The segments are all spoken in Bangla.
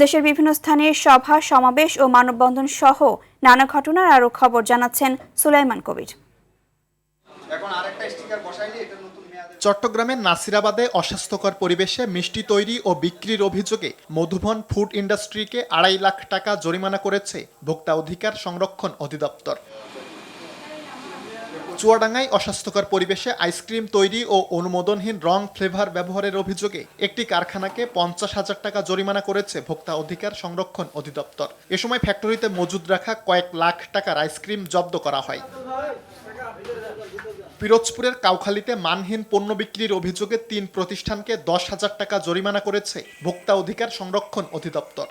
দেশের বিভিন্ন স্থানে সভা সমাবেশ ও মানববন্ধন সহ নানা ঘটনার আরও খবর জানাচ্ছেন সুলাইমান কবির। চট্টগ্রামের নাসিরাবাদে অস্বাস্থ্যকর পরিবেশে মিষ্টি তৈরি ও বিক্রির অভিযোগে মধুবন ফুড ইন্ডাস্ট্রিকে ২.৫ লাখ টাকা জরিমানা করেছে ভোক্তা অধিকার সংরক্ষণ অধিদপ্তর। চুয়াডাঙ্গায় অস্বাস্থ্যকর পরিবেশে আইসক্রিম তৈরি ও অনুমোদনহীন রং ফ্লেভার ব্যবহারের অভিযোগে একটি কারখানাকে ৫০,০০০ টাকা জরিমানা করেছে ভোক্তা অধিকার সংরক্ষণ অধিদপ্তর। এ সময় ফ্যাক্টরিতে মজুদ রাখা কয়েক লাখ টাকার আইসক্রিম জব্দ করা হয়। পিরোজপুরের কাউখালীতে মানহীন পণ্য বিক্রির অভিযোগে ৩ প্রতিষ্ঠানকে ১০,০০০ টাকা জরিমানা করেছে ভোক্তা অধিকার সংরক্ষণ অধিদপ্তর।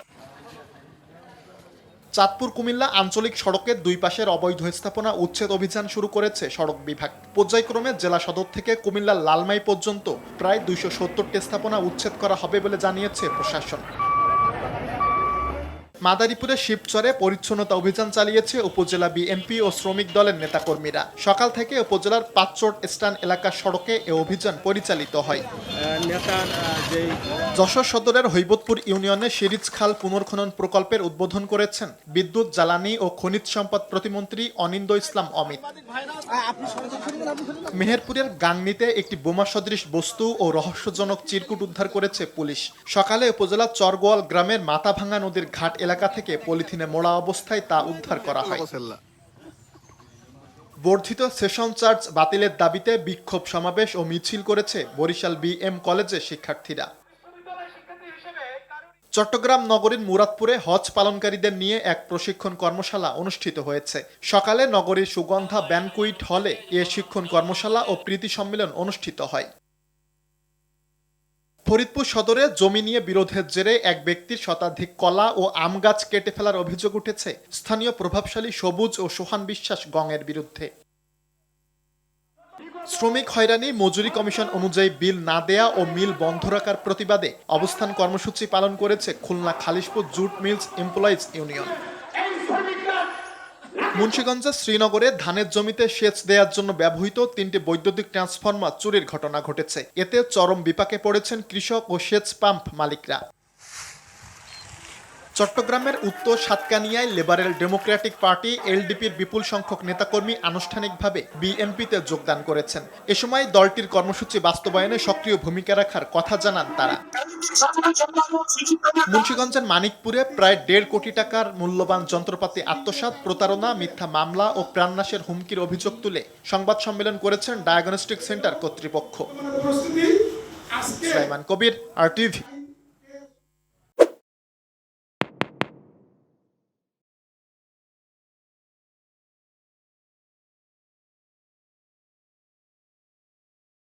চাঁদপুর কুমিল্লা আঞ্চলিক সড়কের দুই পাশের অবৈধ স্থাপনা উচ্ছেদ অভিযান শুরু করেছে সড়ক বিভাগ। পর্যায়ক্রমে জেলা সদর থেকে কুমিল্লার লালমাই পর্যন্ত প্রায় ২৭০টি স্থাপনা উচ্ছেদ করা হবে বলে জানিয়েছে প্রশাসন। মাদারীপুরে শিবচরে পরিচ্ছন্নতা অভিযান চালিয়েছে উপজেলা বিএনপি ও শ্রমিক দলের নেতাকর্মীরা। সকাল থেকে উপজেলার পাঁচচোট স্টান এলাকার সড়কে এ অভিযান পরিচালিত হয়। যশোর সদরের হৈবতপুর ইউনিয়নে সিরিজ খাল পুনর্খনন প্রকল্পের উদ্বোধন করেছেন বিদ্যুৎ, জ্বালানি ও খনিজ সম্পদ প্রতিমন্ত্রী অনিন্দ্য ইসলাম অমিত। মেহেরপুরের গাংনীতে একটি বোমা সদৃশ বস্তু ও রহস্যজনক চিরকুট উদ্ধার করেছে পুলিশ। সকালে উপজেলার চরগোয়াল গ্রামের মাথাভাঙ্গা নদীর ঘাট এলাকা থেকে পলিথিনে মোড়া অবস্থায় তা উদ্ধার করা হয়। বর্ধিত সেশন চার্জ বাতিলের দাবিতে বিক্ষোভ সমাবেশ ও মিছিল করেছে বরিশাল বিএম কলেজের শিক্ষার্থীরা। চট্টগ্রাম নগরীর মুরাদপুরে হজ পালনকারীদের নিয়ে এক প্রশিক্ষণ কর্মশালা অনুষ্ঠিত হয়েছে। সকালে নগরীর সুগন্ধা ব্যানকুইট হলে এ শিক্ষণ কর্মশালা ও প্রীতি সম্মেলন অনুষ্ঠিত হয়। ফরিদপুর সদরে জমি নিয়ে বিরোধের জেরে এক ব্যক্তির শতাধিক কলা ও আম গাছ কেটে ফেলার অভিযোগ উঠেছে স্থানীয় প্রভাবশালী সবুজ ও সোহান বিশ্বাস গংয়ের বিরুদ্ধে। শ্রমিক হয়রানি মজুরি কমিশন অনুযায়ী বিল না দেয়া ও মিল বন্ধ রাখার প্রতিবাদে অবস্থান কর্মসূচি পালন করেছে Khulna Khalishpur jute mills employees union. মুন্সিগঞ্জের শ্রীনগরে ধানের জমিতে সেচ দেওয়ার জন্য ব্যবহৃত ৩টি বৈদ্যুতিক ট্রান্সফরমার চুরির ঘটনা ঘটেছে। এতে চরম বিপাকে পড়েছেন কৃষক ও সেচ পাম্প মালিকরা। চট্টগ্রামের উত্তর সাতকানিয়ায় লিবারেল ডেমোক্রেটিক পার্টি এলডিপির বিপুল সংখ্যক নেতাকর্মী আনুষ্ঠানিকভাবে বিএনপিতে যোগদান করেছেন। এ সময় দলটির কর্মসূচি বাস্তবায়নে সক্রিয় ভূমিকা রাখার কথা জানান তারা। মুন্সিগঞ্জের মানিকপুরে প্রায় ১.৫ কোটি টাকার মূল্যবান যন্ত্রপাতি আত্মসাৎ, প্রতারণা, মিথ্যা মামলা ও প্রাণনাশের হুমকির অভিযোগ তুলে সংবাদ সম্মেলন করেছেন ডায়াগনস্টিক সেন্টার কর্তৃপক্ষ। সুলাইমান কবির, RTV।